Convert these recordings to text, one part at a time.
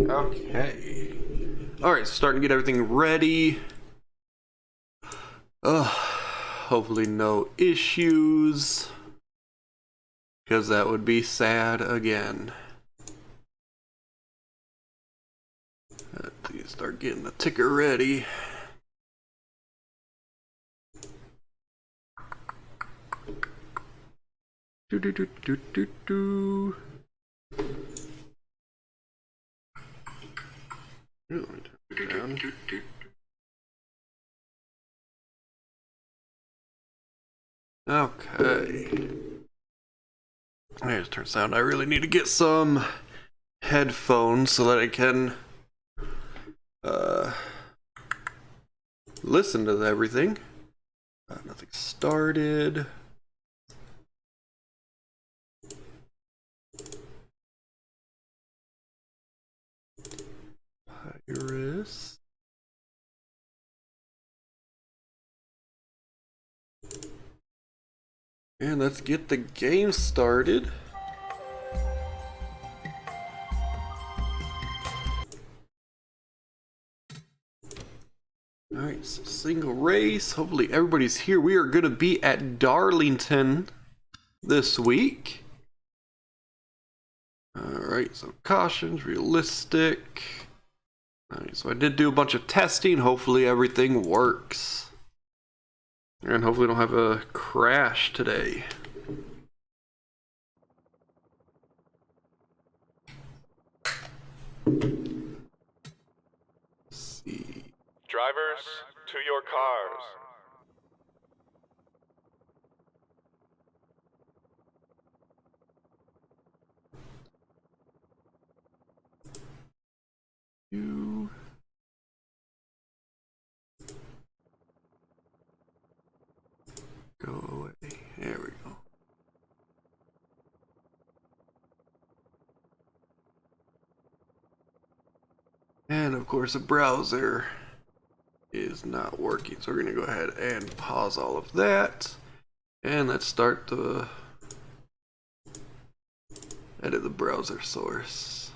Okay. Alright, starting to get everything ready. Hopefully no issues, because that would be sad again. Let's start getting the ticker ready. Do do do do do do. Down. Okay. There's turns out I really need to get some headphones so that I can listen to everything. Nothing started. Iris. And let's get the game started. Alright, so single race. Hopefully everybody's here. We are going to be at Darlington this week. Alright, so cautions, realistic. Alright, so I did do a bunch of testing. Hopefully everything works. And hopefully we don't have a crash today. Let's see. Drivers, to your cars. You. Go away. There we go. And of course the browser is not working, so we're going to go ahead and pause all of that. And let's start the edit the browser source.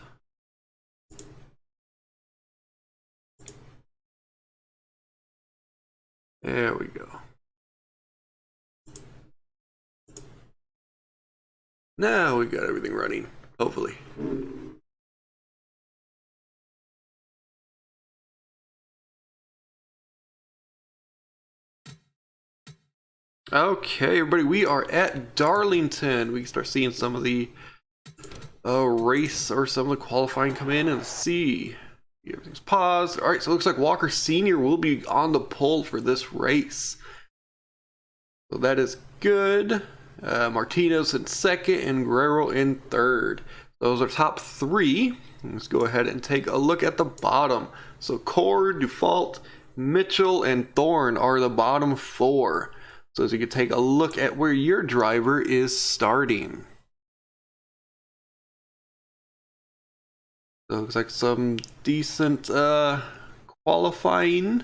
There we go. Now we got everything running, hopefully. Okay, everybody, we are at Darlington. We can start seeing some of the race or some of the qualifying come in and see. Everything's paused. All right, so it looks like Walker Sr. will be on the pole for this race. So that is good. Martinez in second and Guerrero in third. Those are top three. Let's go ahead and take a look at the bottom. So Core, Default, Mitchell, and Thorne are the bottom four. So as you can take a look at where your driver is starting. So it looks like some decent qualifying.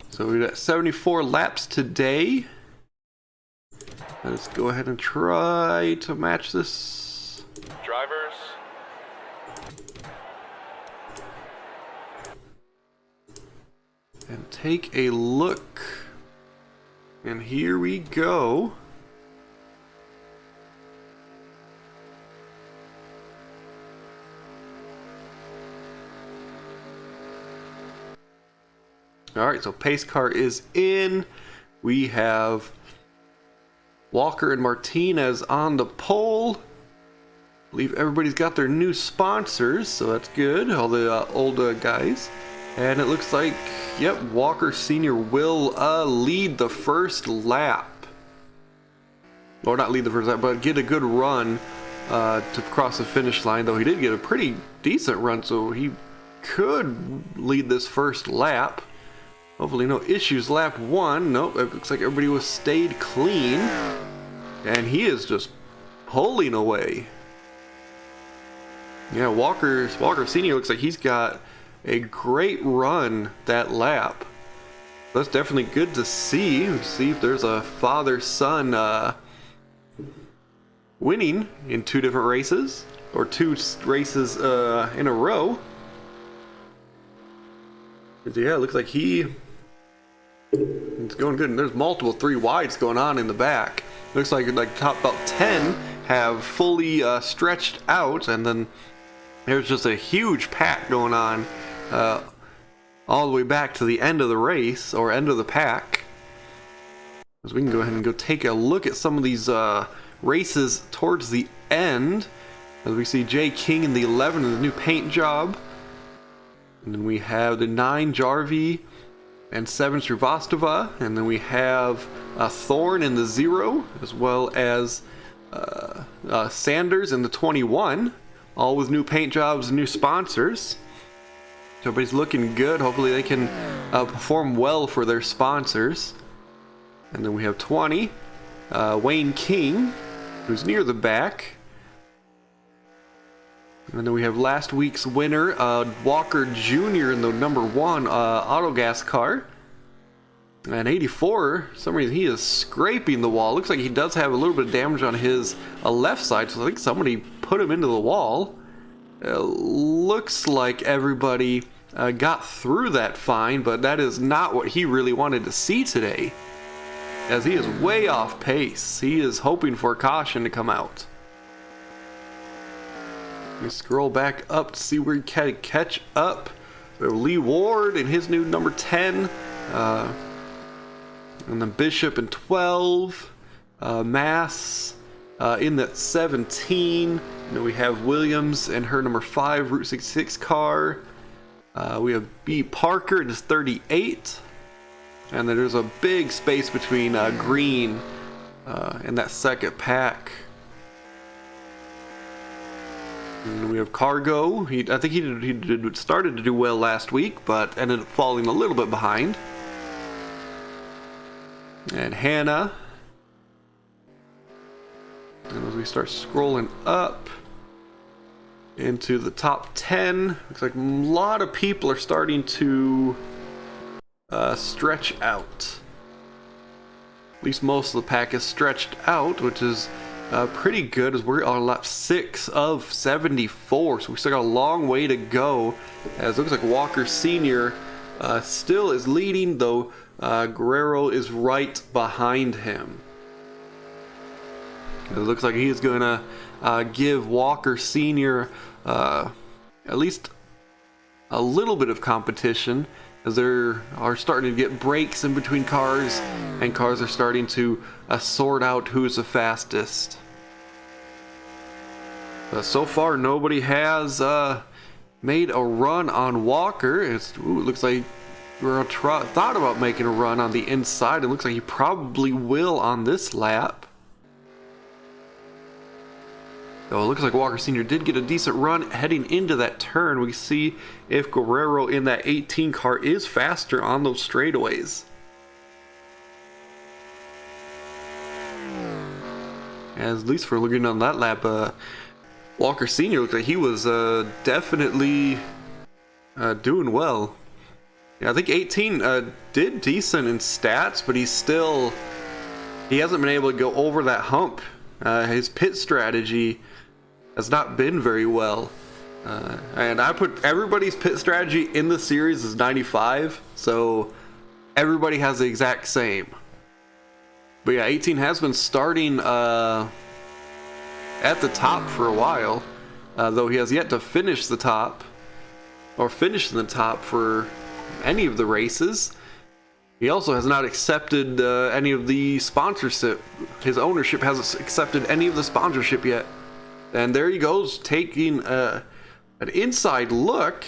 So we got 74 laps today. Let's go ahead and try to match this. Drivers. And take a look. And here we go. Alright, so pace car is in. We have Walker and Martinez on the pole. I believe everybody's got their new sponsors, so that's good. All the old guys. And it looks like, yep, Walker Sr. will lead the first lap. Or not lead the first lap, but get a good run to cross the finish line. Though he did get a pretty decent run, so he could lead this first lap. Hopefully no issues. Lap one. Nope, it looks like everybody was stayed clean. And he is just pulling away. Yeah, Walker Sr. looks like he's got a great run that lap. That's definitely good to see. Let's see if there's a father-son winning in two different races. or 2 races in a row. Yeah, it looks like it's going good. And there's multiple 3 wides going on in the back. Looks like top about 10 have fully stretched out, and then there's just a huge pack going on all the way back to the end of the race, or end of the pack. So we can go ahead and go take a look at some of these races towards the end. As we see Jay King in the 11 in the new paint job. And then we have the 9 Jarvi and 7 Srivastava. And then we have Thorne in the 0, as well as Sanders in the 21. All with new paint jobs and new sponsors. So everybody's looking good. Hopefully they can perform well for their sponsors. And then we have 20, Wayne King, who's near the back. And then we have last week's winner, Walker Jr. in the number 1 auto gas car. And 84, for some reason he is scraping the wall. Looks like he does have a little bit of damage on his left side, so I think somebody put him into the wall. Looks like everybody got through that fine, but that is not what he really wanted to see today, as he is way off pace. He is hoping for caution to come out. We scroll back up to see where he can catch up. So Lee Ward in his new number 10, and then Bishop in 12, Mass in that 17. And then we have Williams and her number 5 Route 66 car. We have B. Parker in his 38. And then there's a big space between Green and that second pack. And we have Cargo. I think he started to do well last week, but ended up falling a little bit behind. And Hannah. And as we start scrolling up into the top 10, looks like a lot of people are starting to stretch out. At least most of the pack is stretched out, which is pretty good, as we're on lap 6 of 74, so we still got a long way to go. As it looks like Walker Sr. Still is leading, though Guerrero is right behind him. It looks like he is going to give Walker Sr. At least a little bit of competition, as there are starting to get breaks in between cars, and cars are starting to sort out who's the fastest. So far, nobody has made a run on Walker. It looks like Guerrero thought about making a run on the inside. It looks like he probably will on this lap. So it looks like Walker Sr. did get a decent run heading into that turn. We see if Guerrero in that 18 car is faster on those straightaways. As at least for looking on that lap, Walker Sr. looked like he was definitely doing well. Yeah, I think 18 did decent in stats, but he hasn't been able to go over that hump. His pit strategy has not been very well. And I put everybody's pit strategy in the series is 95, so everybody has the exact same. But yeah, 18 has been starting at the top for a while, though he has yet to finish the top, or finish in the top for any of the races. He also has not accepted any of the sponsorship. His ownership hasn't accepted any of the sponsorship yet. And there he goes, taking an inside look.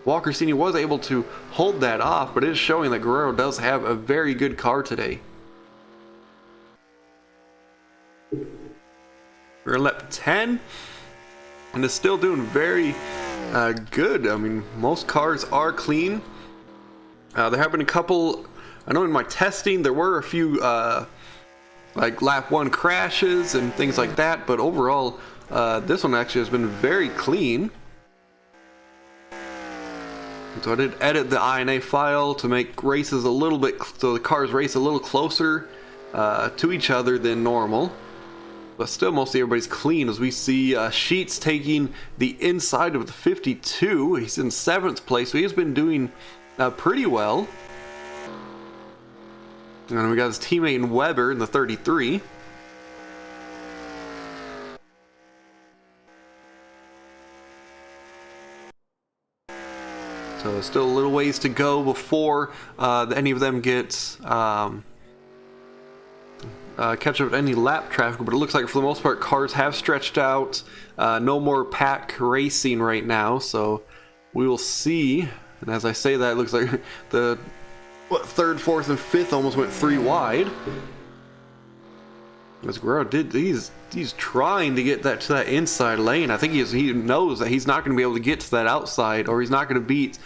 Walker Sr. was able to hold that off, but it is showing that Guerrero does have a very good car today. We're in lap 10, and it's still doing very good. I mean, most cars are clean. There have been a couple, I know in my testing there were a few like lap 1 crashes and things like that, but overall this one actually has been very clean. So I did edit the INA file to make races a little bit, so the cars race a little closer to each other than normal. but still mostly everybody's clean, as we see Sheets taking the inside of the 52. He's in 7th place, so he's been doing pretty well. And we got his teammate in Weber in the 33. So still a little ways to go before any of them get catch up with any lap traffic, but it looks like for the most part cars have stretched out. No more pack racing right now, so we will see. And as I say that, it looks like the 3rd, 4th, and 5th almost went 3 wide. As Guerrero did, he's trying to get that to that inside lane. I think he knows that he's not going to be able to get to that outside, or he's not going to beat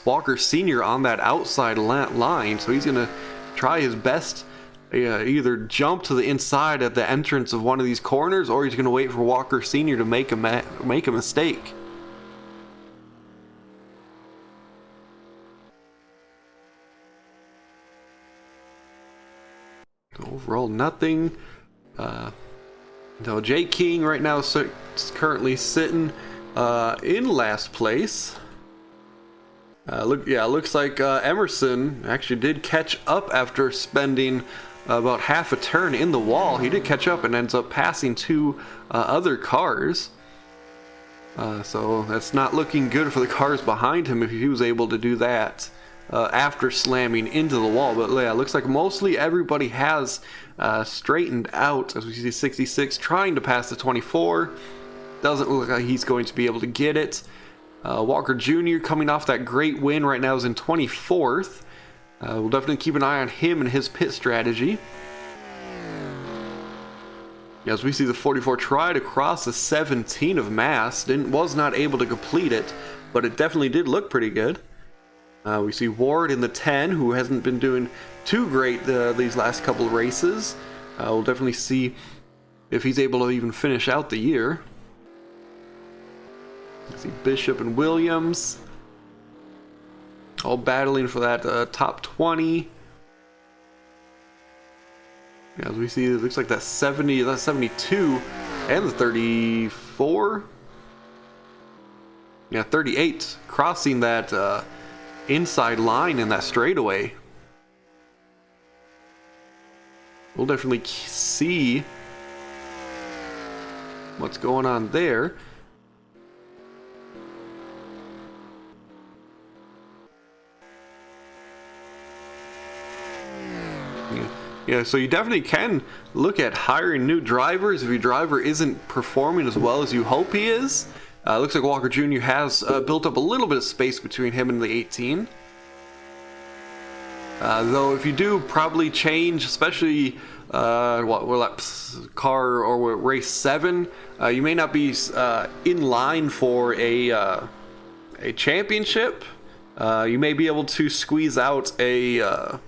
Walker Sr. on that outside line. So he's going to try his best, either jump to the inside at the entrance of one of these corners, or he's going to wait for Walker Sr. to make a mistake. Overall, nothing. No, Jay King right now is currently sitting in last place. Looks like Emerson actually did catch up after spending about half a turn in the wall. He did catch up and ends up passing 2 other cars. So that's not looking good for the cars behind him if he was able to do that after slamming into the wall. But yeah, it looks like mostly everybody has straightened out, as we see 66 trying to pass the 24. Doesn't look like he's going to be able to get it. Walker Jr. coming off that great win right now is in 24th. We'll definitely keep an eye on him and his pit strategy. As we see the 44 try to cross the 17 of Mass, was not able to complete it, but it definitely did look pretty good. We see Ward in the 10, who hasn't been doing too great these last couple of races. We'll definitely see if he's able to even finish out the year. We see Bishop and Williams all battling for that top 20. As we see, it looks like that 70, that 72, and the 34. Yeah, 38 crossing that inside line in that straightaway. We'll definitely see what's going on there. Yeah, so you definitely can look at hiring new drivers if your driver isn't performing as well as you hope he is. Looks like Walker Jr. has built up a little bit of space between him and the 18. Though if you do probably change, especially car or race 7, you may not be in line for a championship. You may be able to squeeze out a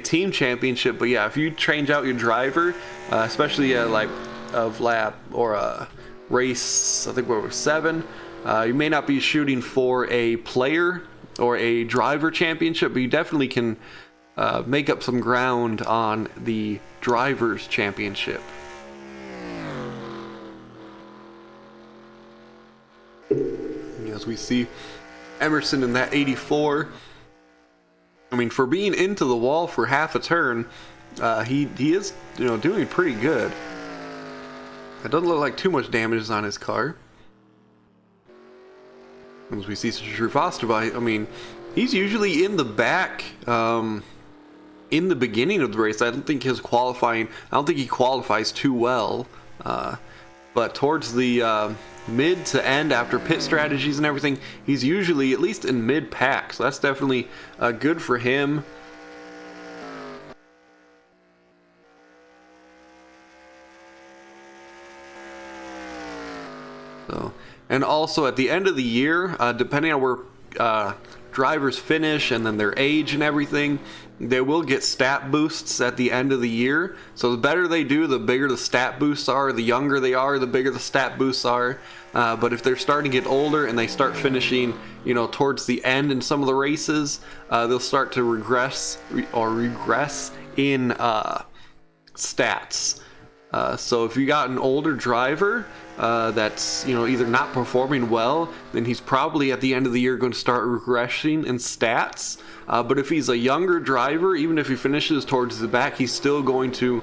team championship, but yeah, if you change out your driver, especially like of lap or race, I think we're 7, you may not be shooting for a player or a driver championship, but you definitely can make up some ground on the drivers championship. As we see Emerson in that 84. I mean, for being into the wall for half a turn, he is doing pretty good. It doesn't look like too much damage is on his car. As we see Shrivastava, I mean, he's usually in the back in the beginning of the race. I don't think he qualifies too well. But towards the mid to end, after pit strategies and everything, he's usually at least in mid pack, so that's definitely good for him. So, and also at the end of the year, depending on where drivers finish and then their age and everything, they will get stat boosts at the end of the year. So the better they do, the bigger the stat boosts are. The younger they are, the bigger the stat boosts are. But if they're starting to get older and they start finishing, towards the end in some of the races, they'll start to regress in stats. So if you got an older driver that's either not performing well, then he's probably at the end of the year going to start regressing in stats. But if he's a younger driver, even if he finishes towards the back, he's still going to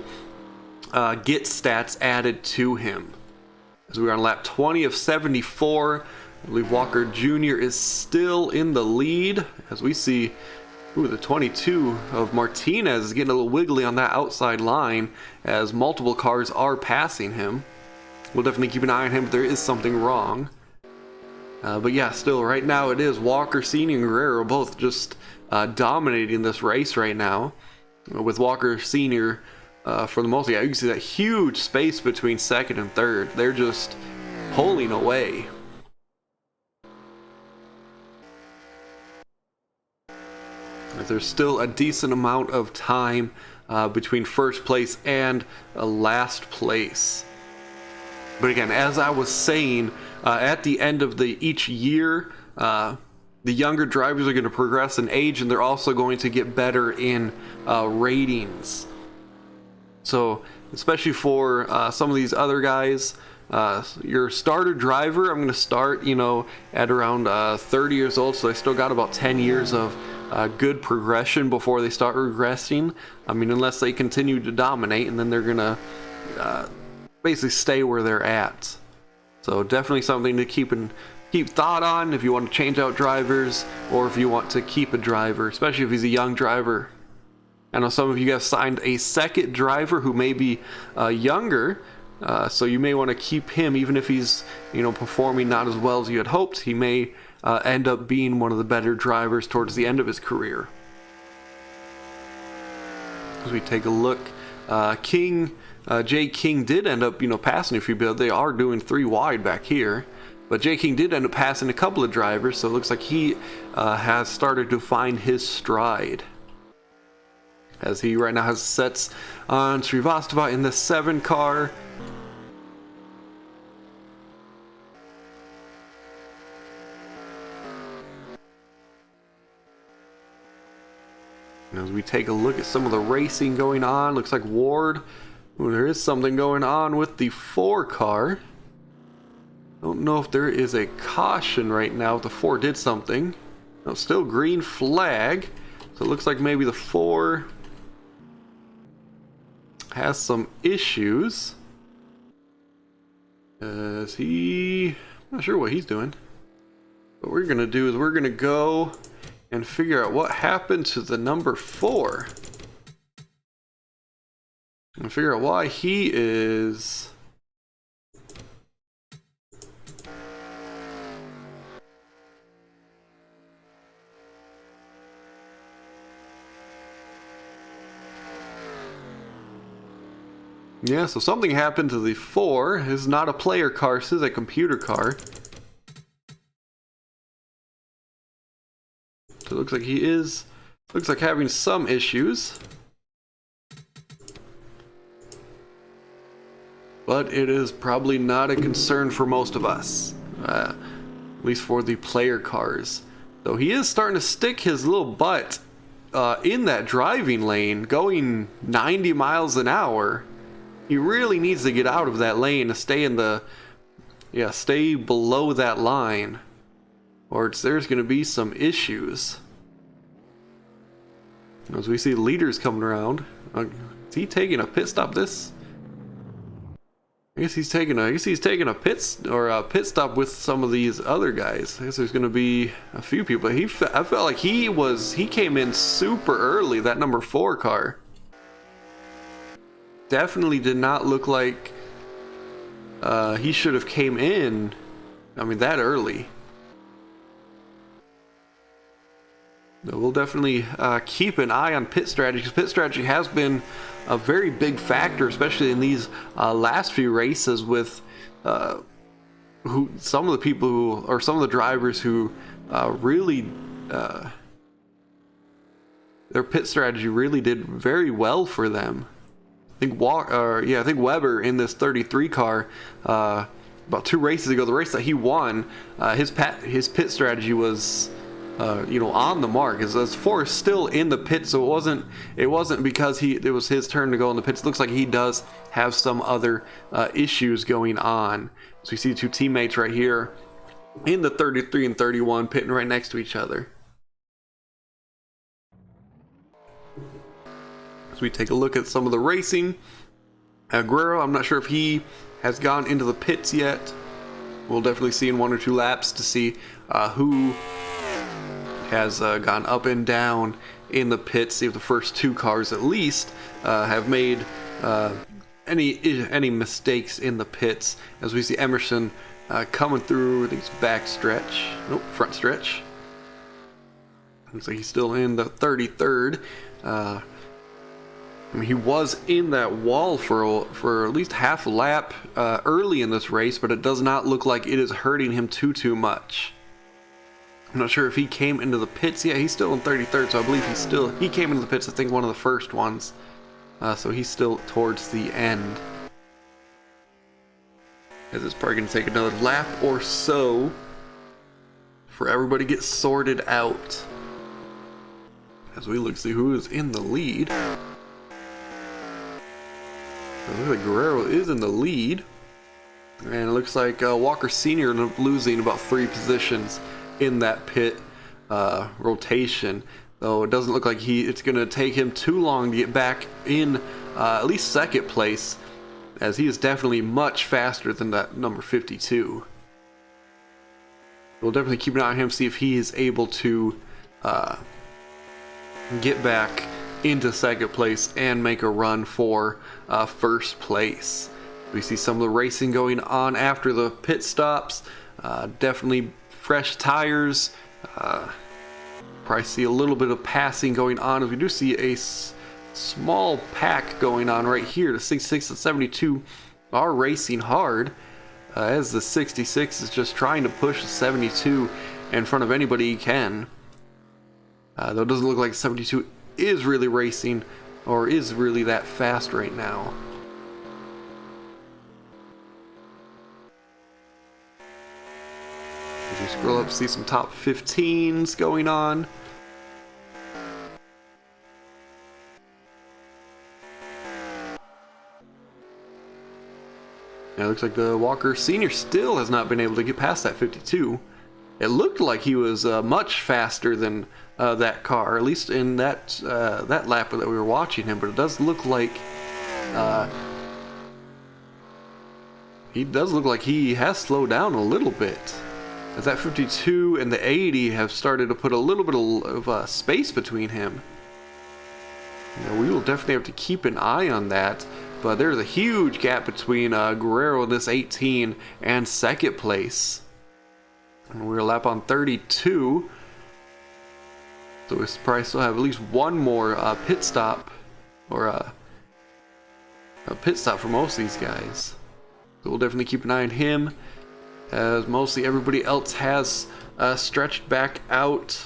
get stats added to him. As we're on lap 20 of 74, I believe Walker Jr. is still in the lead, as we see the 22 of Martinez is getting a little wiggly on that outside line as multiple cars are passing him. We'll definitely keep an eye on him if there is something wrong. But yeah, still right now it is Walker Sr. and Guerrero both just dominating this race right now. With Walker Sr. For the most, yeah, you can see that huge space between second and third. They're just pulling away. There's still a decent amount of time between first place and last place. But again, as I was saying, at the end of each year, the younger drivers are going to progress in age, and they're also going to get better in ratings. So, especially for some of these other guys, your starter driver, I'm going to start, at around 30 years old, so they still got about 10 years of good progression before they start regressing. I mean, unless they continue to dominate, and then they're gonna basically stay where they're at. So definitely something to keep thought on if you want to change out drivers, or if you want to keep a driver, especially if he's a young driver. I know some of you guys signed a second driver who may be younger, so you may want to keep him even if he's performing not as well as you had hoped. He may end up being one of the better drivers towards the end of his career. As we take a look, Jay King did end up passing a few, but they are doing 3 wide back here. But Jay King did end up passing a couple of drivers, so it looks like he has started to find his stride. As he right now has sets on Srivastava in the 7 car. As we take a look at some of the racing going on, looks like Ward, there is something going on with the 4 car. Don't know if there is a caution right now if the 4 did something. No, still green flag, so it looks like maybe the 4 has some issues. I'm not sure what he's doing. What we're gonna do is we're gonna go and figure out what happened to the number 4. And figure out why he is... Yeah, so something happened to the 4. This is not a player car, this is a computer car. So it looks like looks like having some issues. But it is probably not a concern for most of us. At least for the player cars. Though he is starting to stick his little butt in that driving lane, going 90 miles an hour. He really needs to get out of that lane to stay in stay below that line. Or there's going to be some issues. As we see leaders coming around. Is he taking a pit stop this? I guess he's taking a pit stop with some of these other guys. I guess there's going to be a few people. I felt like he came in super early, that number 4 car. Definitely did not look like he should have came in, that early. But we'll definitely keep an eye on pit strategy, because pit strategy has been a very big factor, especially in these last few races with some of the drivers who really their pit strategy really did very well for them. I think Weber in this 33 car about 2 races ago, the race that he won, his pit strategy was on the mark. As Forrest still in the pit, so it wasn't because it was his turn to go in the pits. It looks like he does have some other issues going on. So you see two teammates right here in the 33 and 31 pitting right next to each other. So we take a look at some of the racing. Guerrero, I'm not sure if he has gone into the pits yet. We'll definitely see in one or two laps to see who has gone up and down in the pits. See if the first two cars at least have made any mistakes in the pits. As we see Emerson coming through these front stretch. Looks like he's still in the 33rd. He was in that wall for at least half a lap early in this race, but it does not look like it is hurting him too much. I'm not sure if he came into the pits. Yeah, he's still in 33rd, so I believe he came into the pits, I think one of the first ones. So he's still towards the end. As it's probably going to take another lap or so for everybody to get sorted out. As we look to see who is in the lead. It looks like Guerrero is in the lead, and it looks like Walker Sr. ended up losing about 3 positions in that pit rotation. Though it doesn't look like it's going to take him too long to get back in at least second place, as he is definitely much faster than that number 52. We'll definitely keep an eye on him, see if he is able to get back into second place and make a run for first place. We see some of the racing going on after the pit stops. Definitely fresh tires. Probably see a little bit of passing going on, as we do see a small pack going on right here. The 66 and 72 are racing hard, as the 66 is just trying to push the 72 in front of anybody he can. Though it doesn't look like 72 is really racing or is really that fast right now. As you scroll up, see some top 15s going on. Now it looks like the Walker Sr. still has not been able to get past that 52. It looked like he was much faster than that car, at least in that lap that we were watching him. But it does look like he has slowed down a little bit, as that 52 and the 80 have started to put a little bit of space between him. We will definitely have to keep an eye on that. But there's a huge gap between Guerrero, this 18, and second place. And we're a lap on 32. So we probably still have at least one more pit stop, or a pit stop for most of these guys. So we'll definitely keep an eye on him, as mostly everybody else has stretched back out.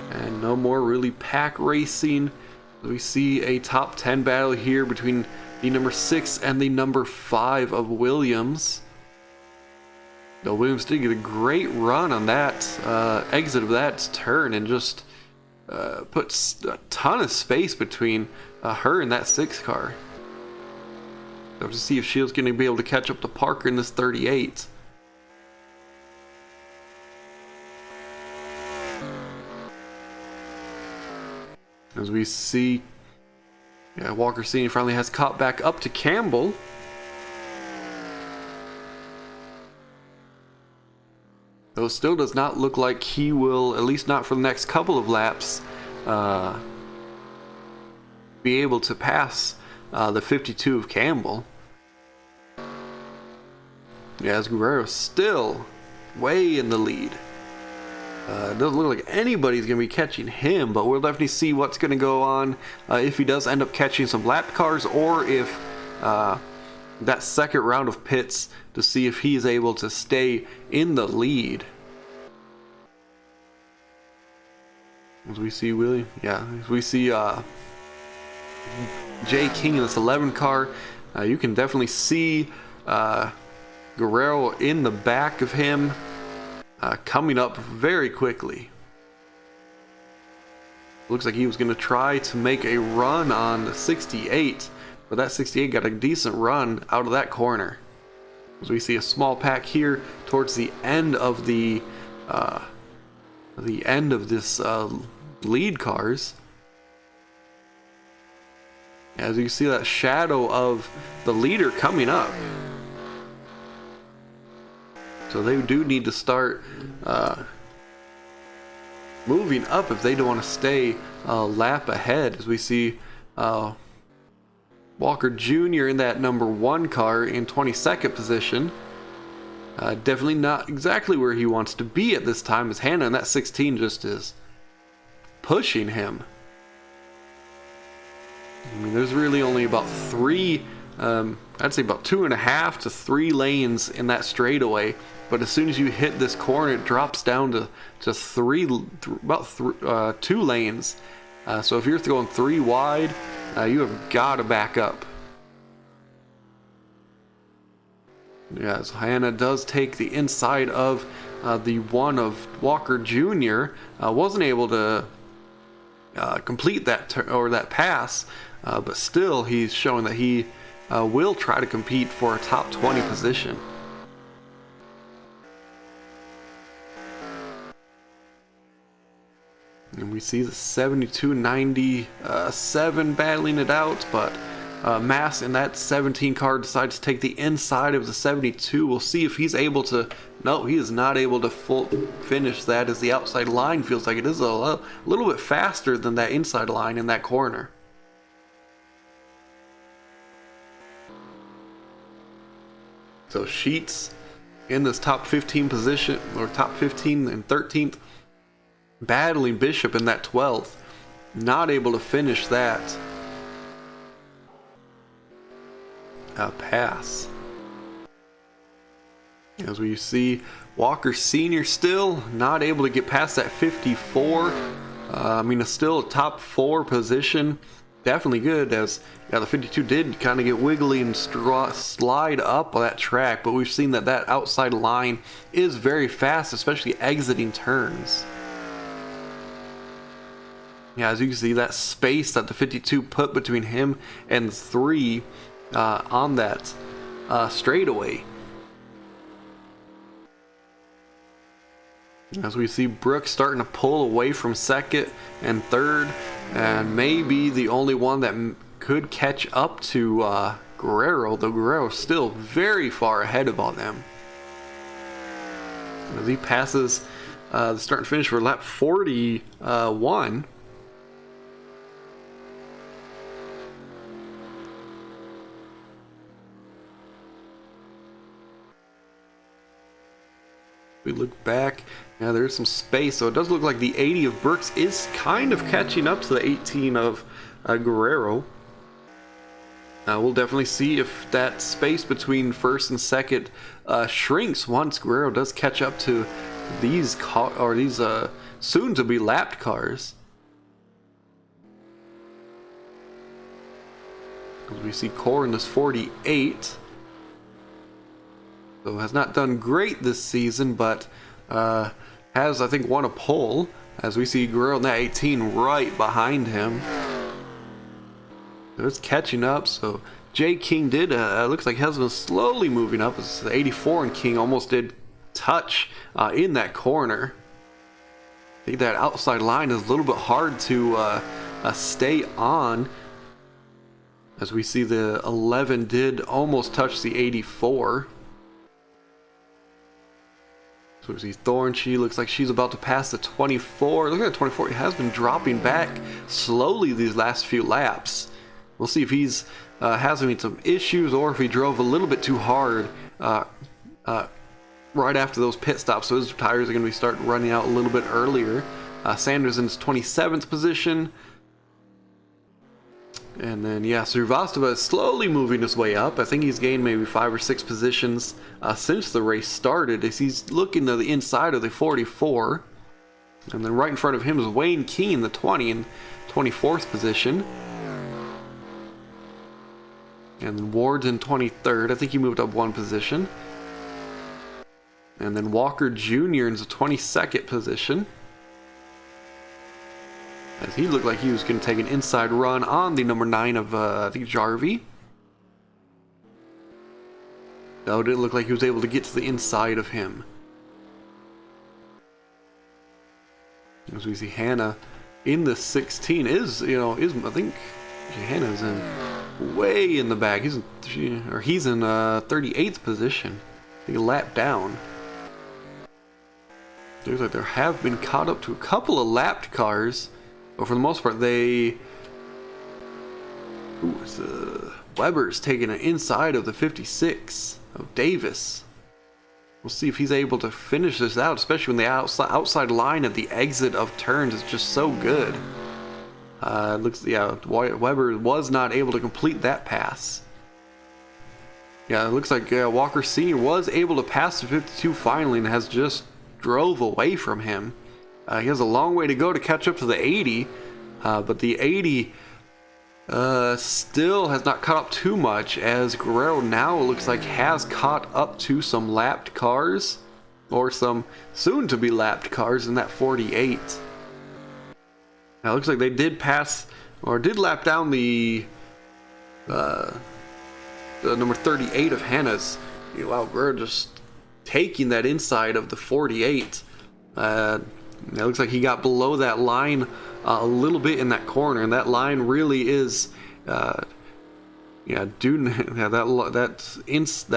And no more really pack racing. We see a top 10 battle here between the number 6 and the number 5 of Williams. Though Williams did get a great run on that exit of that turn, and just puts a ton of space between her and that 6 car. So to see if Shields going to be able to catch up to Parker in this 38. As we see, Walker Sr. finally has caught back up to Campbell. Though it still does not look like he will, at least not for the next couple of laps, be able to pass the 52 of Campbell. As Guerrero still way in the lead. It doesn't look like anybody's going to be catching him, but we'll definitely see what's going to go on if he does end up catching some lap cars, or if that second round of pits, to see if he's able to stay in the lead. As we see as we see Jay King in this 11 car, you can definitely see Guerrero in the back of him. coming up very quickly. Looks like he was going to try to make a run on the 68, but that 68 got a decent run out of that corner. As we see a small pack here towards the end of this lead cars. As you see that shadow of the leader coming up. So they do need to start moving up if they don't want to stay a lap ahead. As we see Walker Jr. in that number 1 car in 22nd position. Definitely not exactly where he wants to be at this time, as Hannah in that 16 just is pushing him. I mean, there's really only about 3, I'd say about 2.5 to 3 lanes in that straightaway. But as soon as you hit this corner, it drops down to just 2 lanes. So if you're going 3 wide, you have got to back up. Yeah, so Hannah does take the inside of the one of Walker Jr. Wasn't able to complete that pass, but still he's showing that he will try to compete for a top 20 position. And we see the 7297 battling it out, but Mass in that 17 car decides to take the inside of the 72. We'll see if he's able to. No, he is not able to finish that, as the outside line feels like it is a little bit faster than that inside line in that corner. So Sheets in this top 15 position, or top 15 and 13th, battling Bishop in that 12th, not able to finish that pass. As we see Walker Sr. still not able to get past that 54. I mean, it's still a top 4 position. Definitely good, as the 52 did kind of get wiggly and slide up on that track, but we've seen that outside line is very fast, especially exiting turns. Yeah, as you can see, that space that the 52 put between him and 3 on that straightaway. As we see Brooks starting to pull away from 2nd and 3rd, and maybe the only one that could catch up to Guerrero, though Guerrero's still very far ahead of all them. As he passes the start and finish for lap 41. We look back, yeah, there's some space, so it does look like the 80 of Brooks is kind of catching up to the 18 of Guerrero. We'll definitely see if that space between 1st and 2nd shrinks once Guerrero does catch up to these soon to be lapped cars. As we see Core in this 48. So has not done great this season, but has, I think, won a pole, as we see Guerrero in that 18 right behind him. So it's catching up. So Jay King did, looks like has been slowly moving up, as the 84 and King almost did touch in that corner. I think that outside line is a little bit hard to stay on, as we see the 11 did almost touch the 84. So we see Thorne, she looks like she's about to pass the 24. Look at the 24, he has been dropping back slowly these last few laps. We'll see if he's having some issues, or if he drove a little bit too hard right after those pit stops, so his tires are going to be starting running out a little bit earlier. Sanders in his 27th position. And then, yeah, Srivastava is slowly moving his way up. I think he's gained maybe 5 or 6 positions since the race started, as he's looking to the inside of the 44. And then right in front of him is Wayne Keane, the 20 in 24th position. And then Ward's in 23rd. I think he moved up 1 position. And then Walker Jr. in the 22nd position, as he looked like he was going to take an inside run on the number 9 of, I think, Jarvie. No, it didn't look like he was able to get to the inside of him. As we see Hannah in the 16 is I think Hannah's in way in the back. He's in 38th position. I think a lap down. Looks like there have been caught up to a couple of lapped cars, but for the most part Weber's taking an inside of the 56 of Davis. We'll see if he's able to finish this out, especially when the outside line at the exit of turns is just so good. Weber was not able to complete that pass. Yeah, it looks like Walker Sr. was able to pass the 52 finally and has just drove away from him. He has a long way to go to catch up to the 80, but the 80 still has not caught up too much, as Guerrero now looks like has caught up to some lapped cars, or some soon to be lapped cars in that 48. Now it looks like they did pass, or did lap down the number 38 of Hannah's. Wow, Guerrero just taking that inside of the 48. It looks like he got below that line a little bit in that corner, and that line really is, that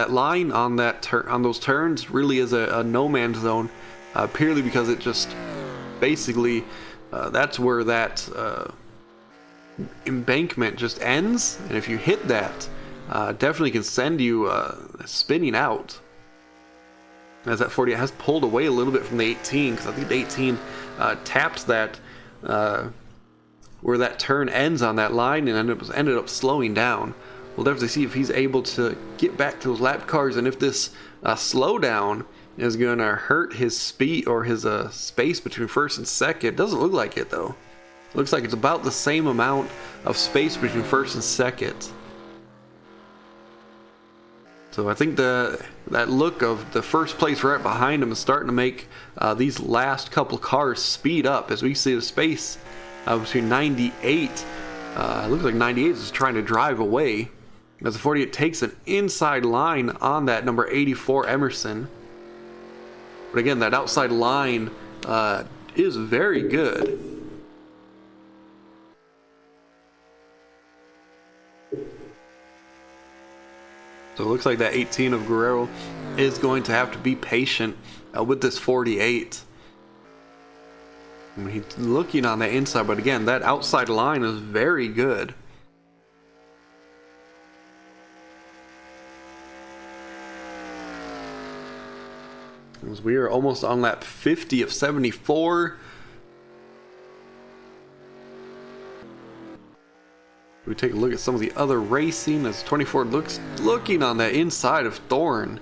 line on on those turns really is a no man's zone, purely because it just basically that's where that embankment just ends, and if you hit that, definitely can send you spinning out. As that 48 has pulled away a little bit from the 18, because I think the 18 tapped that where that turn ends on that line and ended up slowing down. We'll definitely see if he's able to get back to those lap cars, and if this slowdown is going to hurt his speed or his space between first and second. It doesn't look like it though. It looks like it's about the same amount of space between first and second. So I think that look of the first place right behind him is starting to make these last couple cars speed up, as we see the space between 98. It looks like 98 is trying to drive away, as the 48 takes an inside line on that number 84 Emerson. But again, that outside line is very good. So it looks like that 18 of Guerrero is going to have to be patient with this 48. I mean, he's looking on the inside, but again, that outside line is very good. As we are almost on lap 50 of 74. We take a look at some of the other racing, as 24 looking on that inside of Thorne,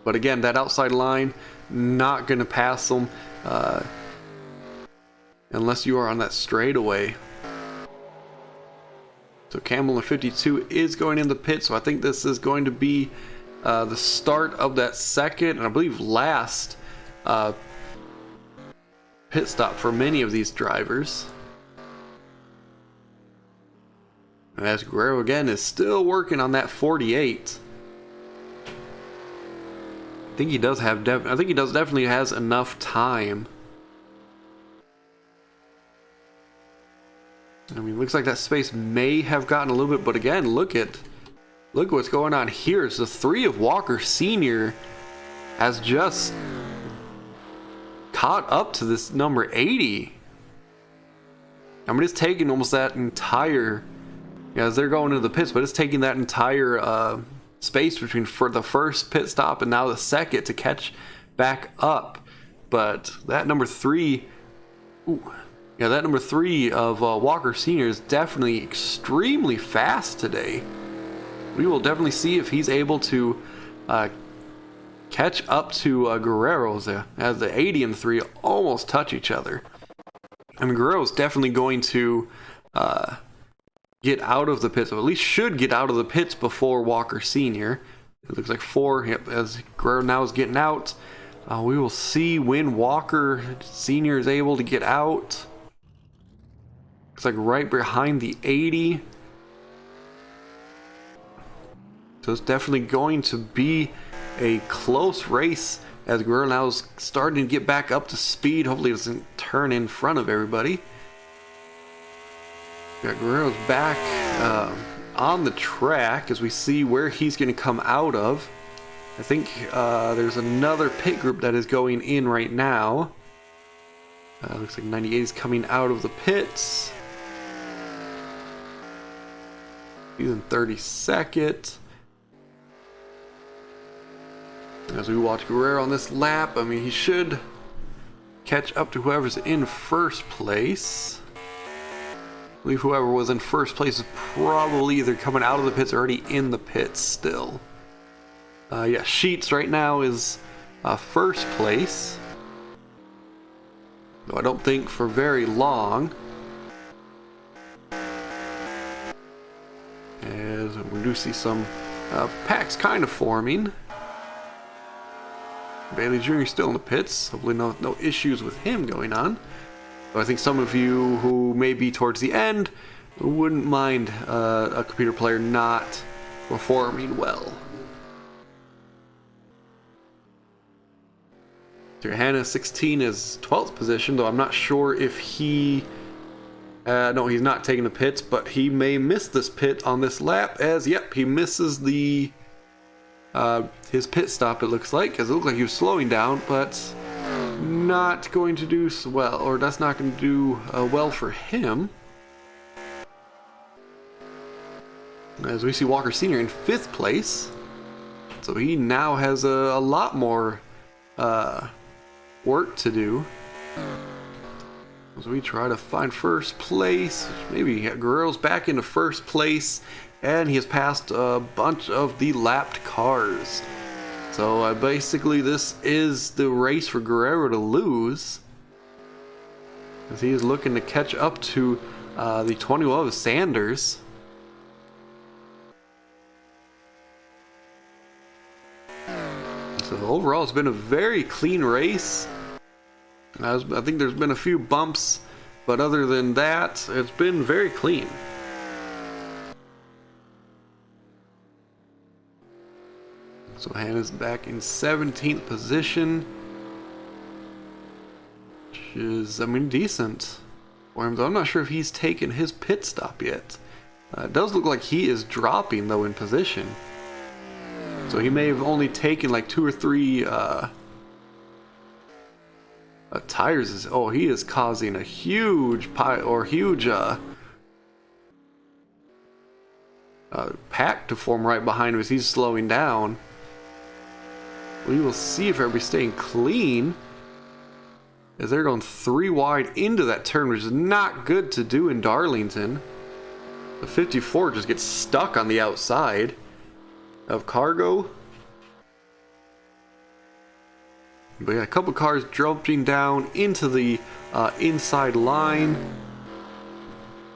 but again, that outside line not going to pass them unless you are on that straightaway. So Campbell in 52 is going in the pit, so I think this is going to be the start of that second and I believe last pit stop for many of these drivers. As Guerrero again is still working on that 48. I think he does definitely has enough time. I mean, looks like that space may have gotten a little bit, but again, look what's going on here. It's the 3 of Walker Sr. has just caught up to this number 80. I mean, it's taking almost that entire, as they're going into the pits, but it's taking that entire space between for the first pit stop and now the second to catch back up. But that number 3, that number 3 of Walker Sr. is definitely extremely fast today. We will definitely see if he's able to catch up to Guerrero's, as the 80 and 3 almost touch each other. I mean, Guerrero's definitely going to get out of the pits, or at least should get out of the pits before Walker Sr. It looks like 4, as Guerrero now is getting out. We will see when Walker Sr. is able to get out. Looks like right behind the 80. So it's definitely going to be a close race as Guerrero now is starting to get back up to speed. Hopefully it doesn't turn in front of everybody. Got Guerrero's back on the track as we see where he's going to come out of. I think there's another pit group that is going in right now. Looks like 98 is coming out of the pits. He's in 32nd. As we watch Guerrero on this lap, I mean, he should catch up to whoever's in first place. I believe whoever was in first place is probably either coming out of the pits or already in the pits still. Yeah, Sheets right now is first place. Though I don't think for very long. As we do see some packs kind of forming. Bailey Jr. still in the pits. Hopefully no issues with him going on. So I think some of you who may be towards the end wouldn't mind a computer player not performing well. Hannah 16 is 12th position, though I'm not sure if he... no, he's not taking the pits, but he may miss this pit on this lap as, yep, he misses the... his pit stop, it looks like, because it looked like he was slowing down, but not going to do so well, or that's not going to do well for him. As we see Walker Sr. in 5th place, so he now has a lot more work to do. As we try to find first place, maybe Guerrero's back into first place. And he has passed a bunch of the lapped cars. So basically this is the race for Guerrero to lose. As he is looking to catch up to the 21 of Sanders. So overall it's been a very clean race. I think there's been a few bumps, but other than that, it's been very clean. So Hannah's back in 17th position, which is, I mean, decent for him, though I'm not sure if he's taken his pit stop yet. It does look like he is dropping, though, in position. So he may have only taken like 2 or 3 tires. Oh, he is causing a huge pack to form right behind him as he's slowing down. We will see if everybody's staying clean as they're going 3 wide into that turn, which is not good to do in Darlington. The 54 just gets stuck on the outside of Cargo. But yeah, a couple cars jumping down into the inside line.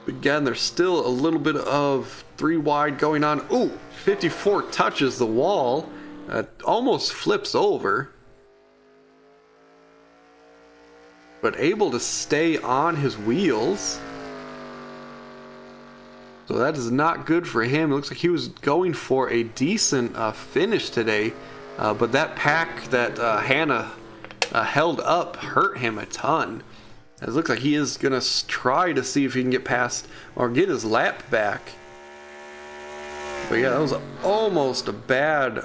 Again, there's still a little bit of 3 wide going on. Ooh, 54 touches the wall. Almost flips over. But able to stay on his wheels. So that is not good for him. It looks like he was going for a decent finish today. But that pack that Hannah held up hurt him a ton. It looks like he is going to try to see if he can get past or get his lap back. But yeah, that was almost a bad,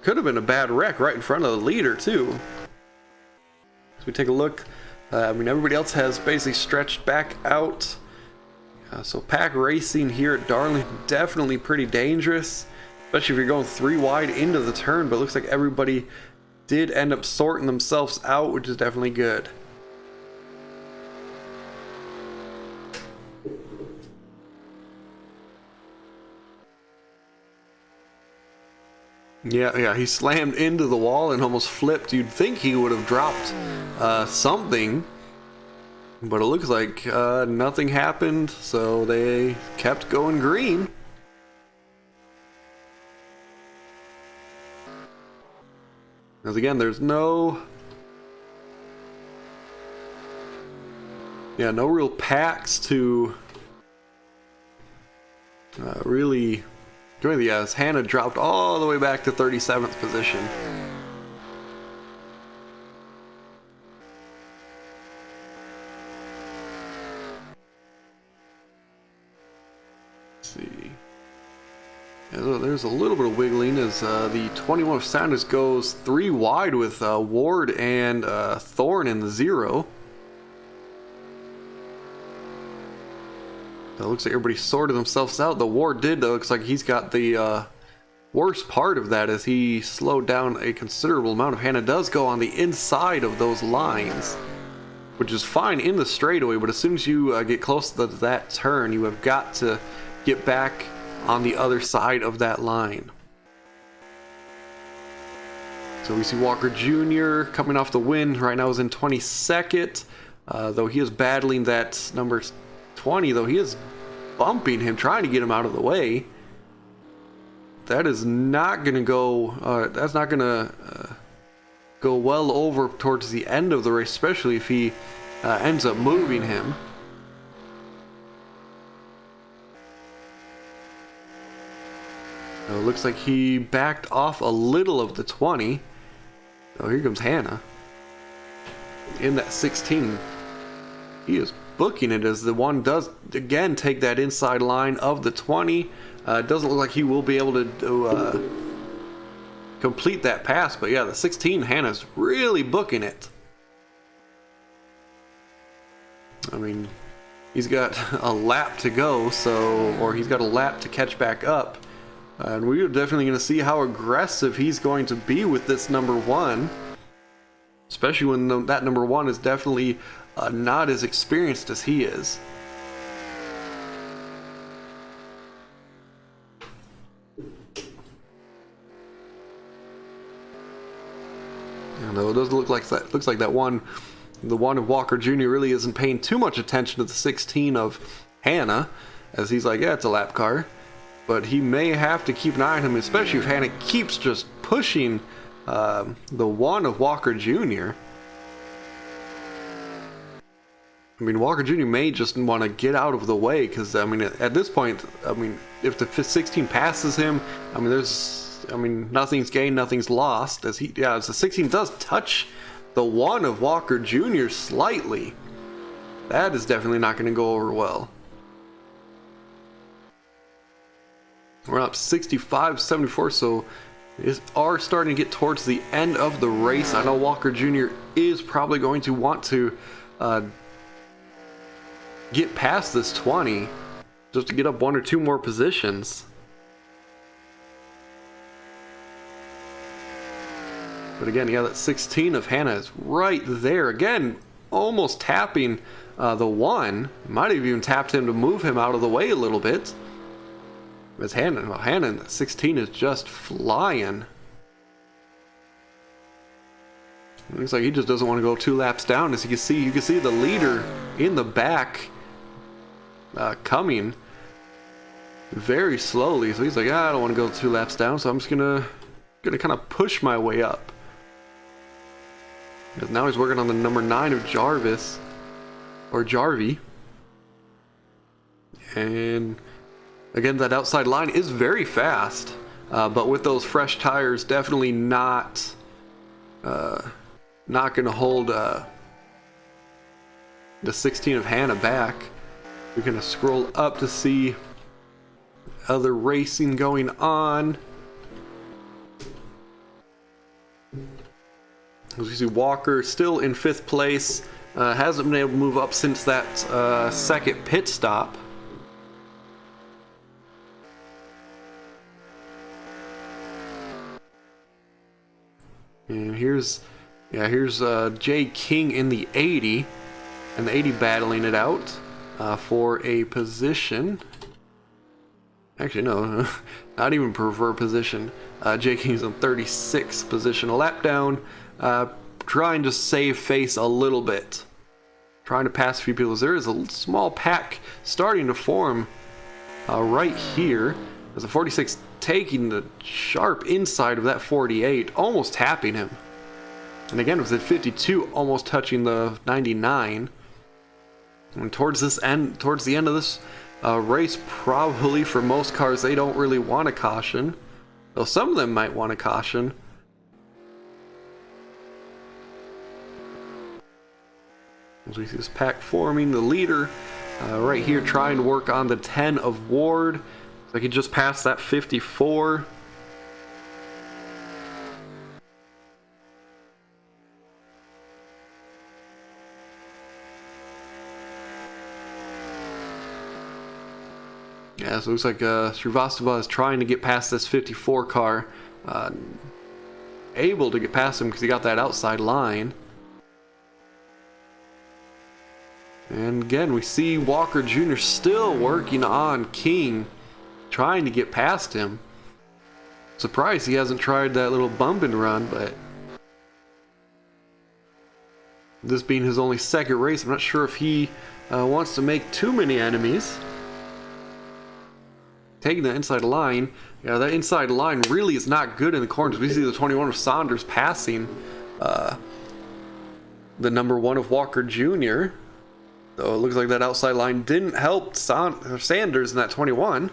could have been a bad wreck right in front of the leader too. As we take a look, I mean, everybody else has basically stretched back out. So pack racing here at Darlington, definitely pretty dangerous, especially if you're going 3 wide into the turn, but it looks like everybody did end up sorting themselves out, which is definitely good. Yeah, he slammed into the wall and almost flipped. You'd think he would have dropped something, but it looks like nothing happened, so they kept going green. Because again, there's no real packs to really join the as Hannah dropped all the way back to 37th position. See. Yeah, there's a little bit of wiggling as the 21 of Sanders goes 3 wide with Ward and Thorne in the 0. So it looks like everybody sorted themselves out. The Ward did, though. Looks like he's got the worst part of that as he slowed down a considerable amount of Hannah. Does go on the inside of those lines, which is fine in the straightaway, but as soon as you get close to that turn, you have got to get back on the other side of that line. So we see Walker Jr. coming off the win right now, is in 22nd, though he is battling that number 20, though he is bumping him, trying to get him out of the way. That is not going to go, that's not going to go well over towards the end of the race, especially if he ends up moving him. It looks like he backed off a little of the 20. Oh, here comes Hannah. In that 16. He is booking it as the one does, again, take that inside line of the 20. It doesn't look like he will be able to complete that pass. But yeah, the 16, Hannah's really booking it. I mean, he's got a lap to go, or he's got a lap to catch back up. And we're definitely going to see how aggressive he's going to be with this number 1. Especially when that number 1 is definitely not as experienced as he is. Though it does look like that. Looks like that one, the one of Walker Jr. really isn't paying too much attention to the 16 of Hannah, as he's like, yeah, it's a lap car. But he may have to keep an eye on him, especially if Hannah keeps just pushing the 1 of Walker Jr. I mean, Walker Jr. may just want to get out of the way, because, I mean, at this point, I mean, if the 16 passes him, I mean, nothing's gained, nothing's lost, as the 16 does touch the 1 of Walker Jr. slightly. That is definitely not going to go over well. We're up 65-74, so are starting to get towards the end of the race. I know Walker Jr. is probably going to want to get past this 20 just to get up 1 or 2 more positions. But again, yeah, that 16 of Hannah is right there. Again, almost tapping the 1. Might have even tapped him to move him out of the way a little bit. As Hannah in the 16 is just flying. Looks like he just doesn't want to go 2 laps down. As you can see the leader in the back coming very slowly. So he's like, I don't want to go 2 laps down, so I'm just gonna kind of push my way up. Because now he's working on the number 9 of Jarvis, or Jarvie. And again, that outside line is very fast, but with those fresh tires, definitely not going to hold the 16 of Hannah back. We're going to scroll up to see other racing going on. As you see, Walker still in 5th place, hasn't been able to move up since that second pit stop. And here's Jay King in the 80, and the 80 battling it out for a position. Actually, no, not even preferred position. Jay King's in 36th position, a lap down, trying to save face a little bit, trying to pass a few people. There is a small pack starting to form right here. There's a 46 taking the sharp inside of that 48, almost tapping him. And again, it was at 52, almost touching the 99. And towards the end of this race, probably for most cars, they don't really want a caution. Though some of them might want a caution. As we see this pack forming, the leader right here trying to work on the 10 of Ward. So he just passed that 54. Yeah, so it looks like Srivastava is trying to get past this 54 car. Able to get past him because he got that outside line. And again, we see Walker Jr. still working on King, trying to get past him. Surprised he hasn't tried that little bump and run, but this being his only second race, I'm not sure if he wants to make too many enemies. Taking the inside line. Yeah, that inside line really is not good in the corners. We see the 21 of Saunders passing the number 1 of Walker Jr. So it looks like that outside line didn't help Sanders in that 21.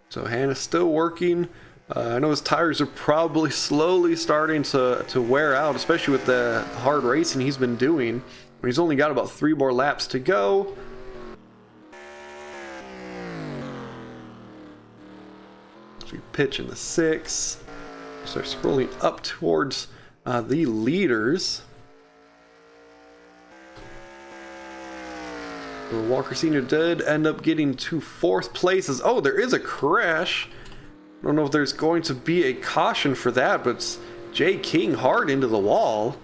So Hannah's still working. I know his tires are probably slowly starting to wear out, especially with the hard racing he's been doing. He's only got about 3 more laps to go. So we pitch in the 6. Start scrolling up towards the leaders. So Walker Sr. did end up getting to 4th places. Oh, there is a crash. I don't know if there's going to be a caution for that, but it's Jay King hard into the wall.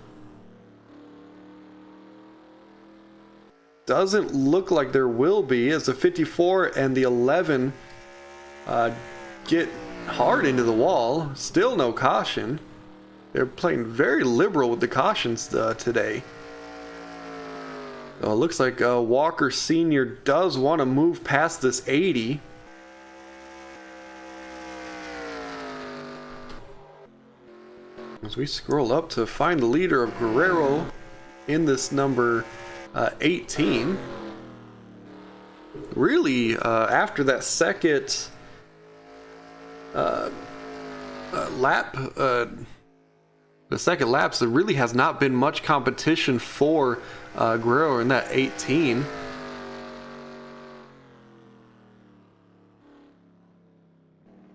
Doesn't look like there will be, as the 54 and the 11 get hard into the wall. Still no caution. They're playing very liberal with the cautions today. So it looks like Walker Sr. does want to move past this 80. As we scroll up to find the leader of Guerrero in this number 18. Really, after that second lap, the second laps, there really has not been much competition for Guerrero in that 18.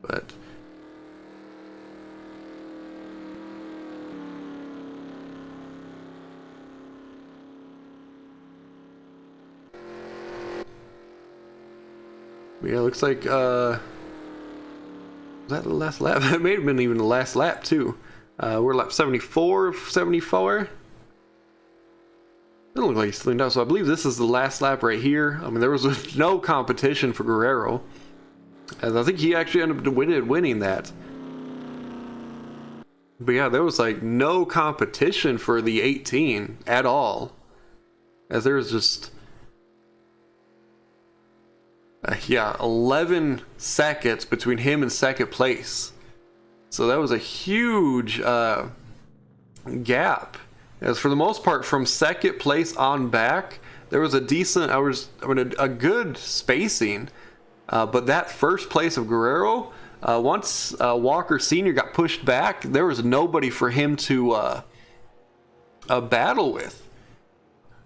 But yeah, it looks like was that the last lap? It may have been even the last lap too. We're lap 74 of 74. Doesn't look like he's slowing down, so I believe this is the last lap right here. I mean, there was no competition for Guerrero, as I think he actually ended up winning that. But yeah, there was like no competition for the 18 at all, as there was just 11 seconds between him and second place. So that was a huge gap. As for the most part, from second place on back, there was a decent, a good spacing. But that first place of Guerrero, once Walker Sr. got pushed back, there was nobody for him to battle with,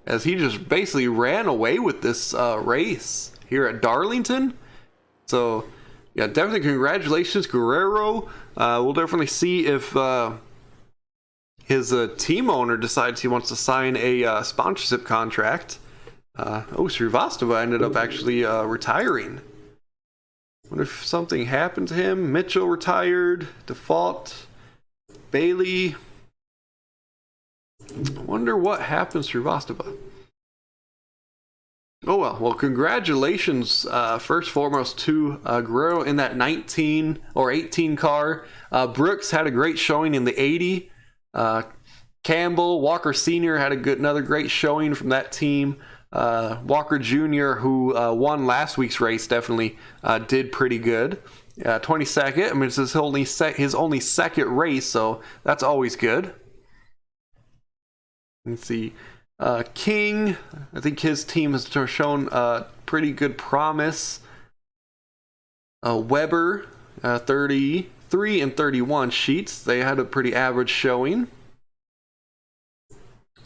as he just basically ran away with this race here at Darlington. So yeah, definitely congratulations, Guerrero. We'll definitely see if his team owner decides he wants to sign a sponsorship contract. Srivastava ended up actually retiring. Wonder if something happened to him. Mitchell retired. Default. Bailey. Wonder what happened to Srivastava. Oh well, congratulations first and foremost to Guerrero in that 19 or 18 car. Brooks had a great showing in the 80. Campbell, Walker Sr. had another great showing from that team. Walker Jr., who won last week's race, definitely did pretty good. 22nd. I mean, it's his only second race, so that's always good. Let's see. King, I think his team has shown pretty good promise. Weber, 33 and 31 sheets. They had a pretty average showing.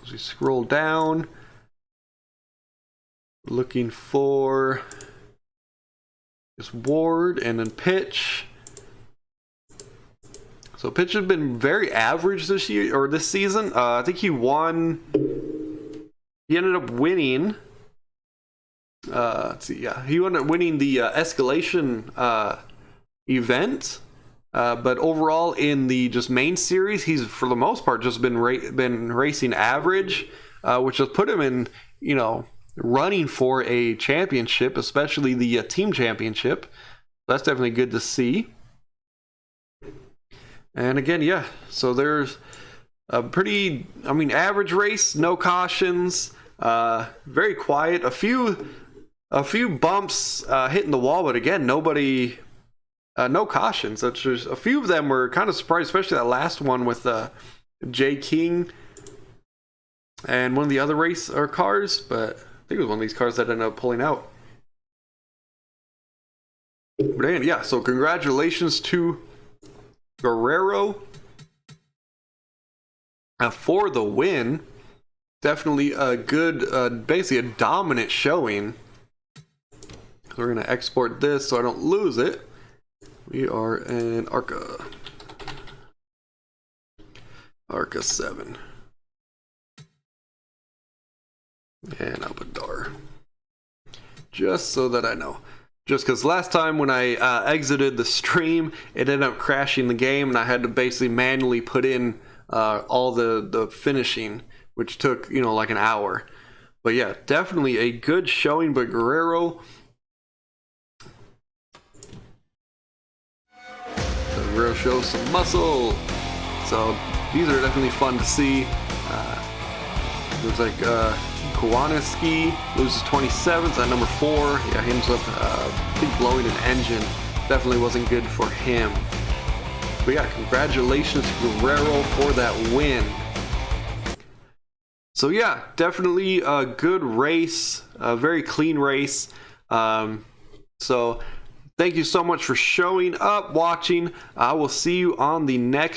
As we scroll down, looking for this Ward and then Pitch. So Pitch has been very average this year or this season. I think he won. He ended up winning. Let's see. Yeah, he ended up winning the escalation event. But overall, in the just main series, he's for the most part just been racing average, which has put him in, you know, running for a championship, especially the team championship. That's definitely good to see. And again, yeah, so there's a pretty, I mean, average race, no cautions, very quiet, a few bumps hitting the wall, but again, nobody, no cautions. That's just, a few of them were kind of surprised, especially that last one with Jay King and one of the other race or cars, but I think it was one of these cars that ended up pulling out. But again, yeah, so congratulations to Guerrero for the win. Definitely a good, basically a dominant showing. We're going to export this so I don't lose it. We are in ARCA 7. And I'll put DAR. Just so that I know. Just because last time when I exited the stream, it ended up crashing the game, and I had to basically manually put in all the finishing, which took, you know, like an hour. But yeah, definitely a good showing by Guerrero. So Guerrero shows some muscle. So these are definitely fun to see. Looks like Kowalski loses 27th at number 4. Yeah, he ends up I think blowing an engine. Definitely wasn't good for him. But yeah, congratulations to Guerrero for that win. So yeah, definitely a good race, a very clean race. So thank you so much for showing up, watching. I will see you on the next